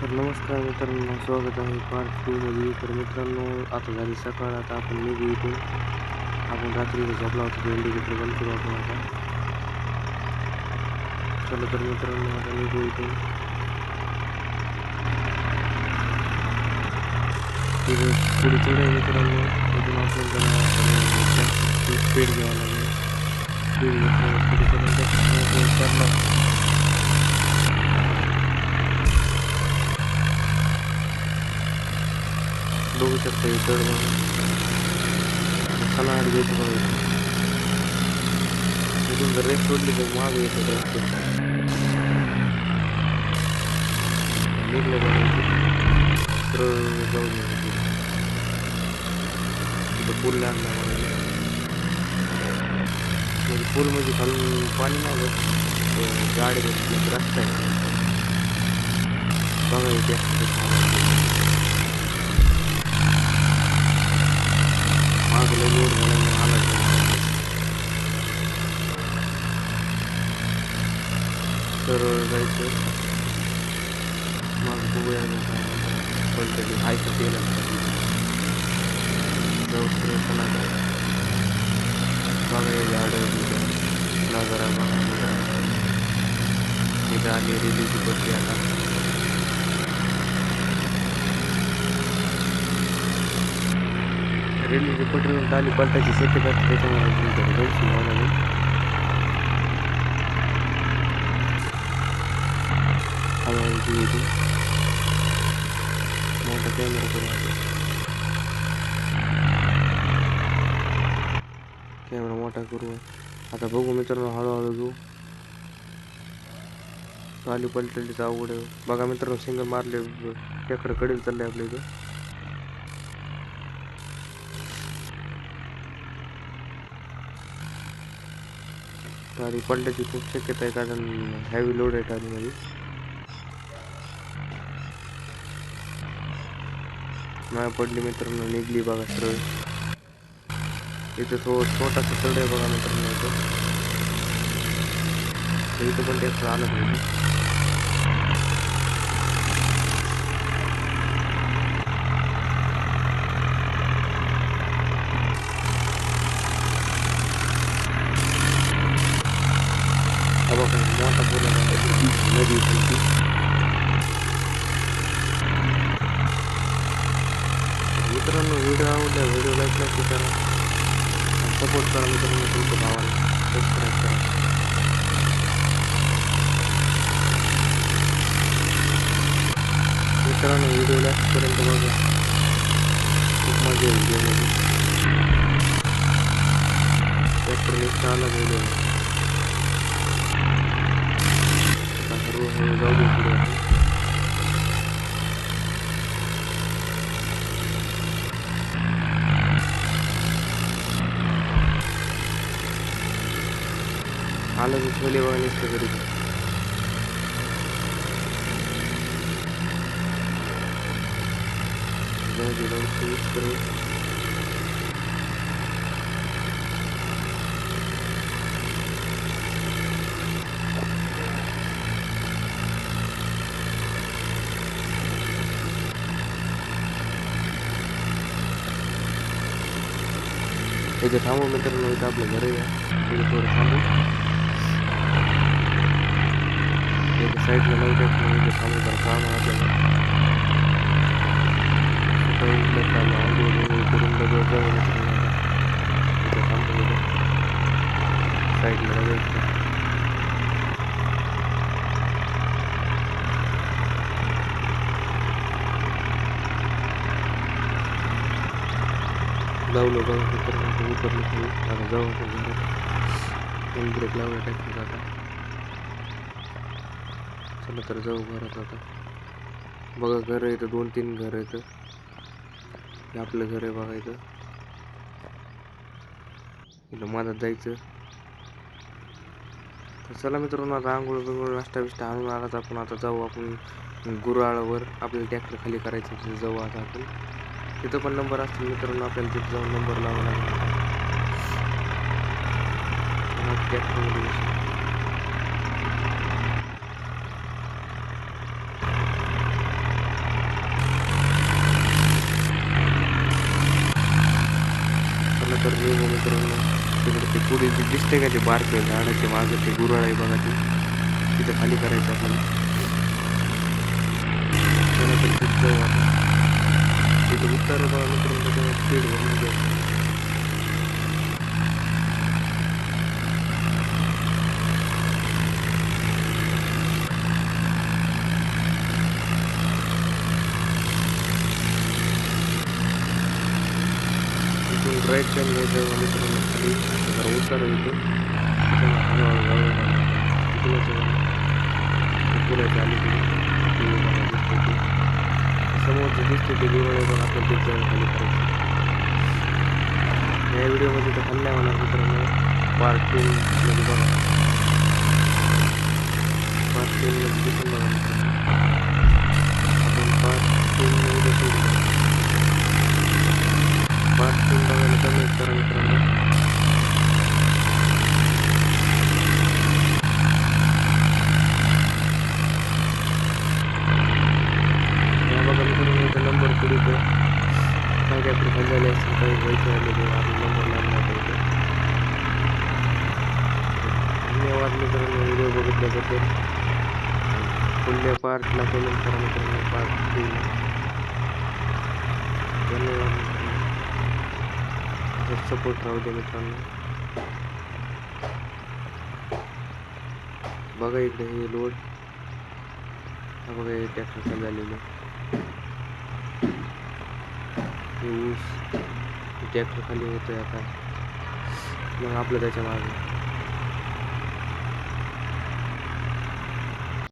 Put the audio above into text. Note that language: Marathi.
तर नमस्कार मित्रांनो, स्वागत आहे पार्ट 2 मध्ये. तर मित्रांनो, आता झाली सकाळ. आता आपण निघू इथून. आपण रात्री इथे झोपला होता, तो इंडिकेटर बंद करू आपण आता. चला तर मित्रांनो, आता निघू इथून. तिथे पुढे चढ मित्रांनो. इथून आपण त्याला स्पीड घ्यावं लागेल. स्पीड घेतल्यावर पुढे चढून बघू शकता हे चढ बघा. सणाआड घ्यायचं बघा इथून. इथून जर रेस सोडली तर मागे येतं रस्ते. निघलं बघा तर जाऊन तिथं पूल लागला बघा. म्हणजे पूल म्हणजे खालून पाणी नाही जात, गाडी रस्ता आहे बघा इथे. मागला लोड झाल्याने आला सरळ जायचं. मग बघूया पण तरी हायचं तेल जाऊ सरळ चला. बघा हे झाडं नजारा बघा. इथं आली रेल्वेची पटरी. आता रेल्वेची पटरीवरून खाली पलटायची शक्यता असते, त्याच्यामुळे जंक्शन व्हावं लागेल. हळूहळू इथे मोठा कॅमेरा करू. कॅमेरा मोठा करू. आता बघू मित्रांनो, हळूहळू घेऊ. खाली पलटलीच अवघड आहे बघा मित्रांनो. सिंगल मारले टेकडं कडेल चालले आपल्या इथं. गाडी पलटायची खूप शक्यता आहे, कारण हेवी लोड आहे गाडीमध्ये. नाही पडली मित्रांनो, निघली बघा सरळ. इथं छोटासा चढ आहे बघा मित्रांनो. इथं पण ट्रॅक्टर आलं पाहिजे. मोठा पूल नदी तुमची. मित्रांनो, व्हिडिओ आवडला व्हिडिओ लाईक नक्की करा, सपोर्ट करा मित्रांनो. तुमच्या भावाला सबस्क्राईब करा. मित्रांनो, व्हिडिओ लास्टपर्यंत बघा, खूप मजा येईल व्हिडिओमध्ये. ट्रॅक्टर निघता आला व्हिडिओ. हळूहळू जाऊ दे पुढे. आलं की छोले बघा निघतं घरी. जाऊ करू. इथे थांबू मित्रांनो. इथं आपलं घर आहे. इथे थोडं थांबू. इथे साईडला लावू टाकून इथे थांबू. तर काम आहे आपल्याला. सकाळी उठलं तर आम्ही आंघोळ करून डबल जाऊ मित्रांनो. इथे थांबू. इथे साईडला लावायचं. लावलं बघा मित्रांनो. उतरलं खाली. आता जाऊ आपण घरात. इन ब्रेक लावला टाकून आता. चला तर जाऊ घरात आता. बघा घर आहे इथं, 2-3 घर आहेत. हे आपलं घर आहे बघा. इथं मधात जायचं. तर चला मित्रांनो, आता आंघोळ बिंघोळ नाश्ता बिष्टा आणून आलात आपण. आता जाऊ आपण गुराळावर. आपल्याला ट्रॅक्टर खाली करायचं, तिथे जाऊ आता आपण. तिथं पण नंबर असतील मित्रांनो, आपल्याला तिथे जाऊन नंबर लावावा लागेल. ट्रॅक्टरमध्ये तर निघू मित्रांनो. तिकडे ते पुढे जे दिसते का ते बारक्या झाडाच्या मागं ते गुऱ्हाळ आहे बघा ते, तिथं खाली करायचं आपल्याला. चला तर तिथं जाऊ आता. तिथं उत्तर आहे बघा मित्रांनो, त्याच्यामुळे स्पीड भरून घ्या. इथून राईट टर्न घ्यायचं मित्रांनो खाली, जरा उतार आहे इथून, त्याच्यामुळे हळूहळू जाऊया बघा. इथूनच आहे बघा, पुलाच्या अलीकडे ते बघा दिसते ते समोर जे दिसते ते गुऱ्हाळ आहे बघा, आपल्याला तिथे जाऊन खाली करायचं. या व्हिडिओमध्ये तर खाली नाही होणार मित्रांनो, पार्ट 2 मध्ये बघा, पार्ट 3 मध्ये दिसून बघा मित्रांनो. आपण पार्ट 3 मध्ये सोडू, पार्ट 3 बघायला कमेंट करा मित्रांनो. या बघा मित्रांनो, इथं नंबर पुढे काही काहीतरी खाली झाले असतील, काही व्हायचे आलेले आपला नंबर लागला होता इथे. धन्यवाद मित्रांनो व्हिडिओ बघितल्याबद्दल. पुढल्या पार्टला कमेंट करा मित्रांनो, पार्ट 3. धन्यवाद मित्रांनो, असंच सपोर्ट राहू दे मित्रांनो. बघा इकडे हे लोड, हा बघा हे ट्रॅक्टर खाली झालेलं, हे ऊस ट्रॅक्टर खाली होतोय आता, मग आपलं त्याच्या मागे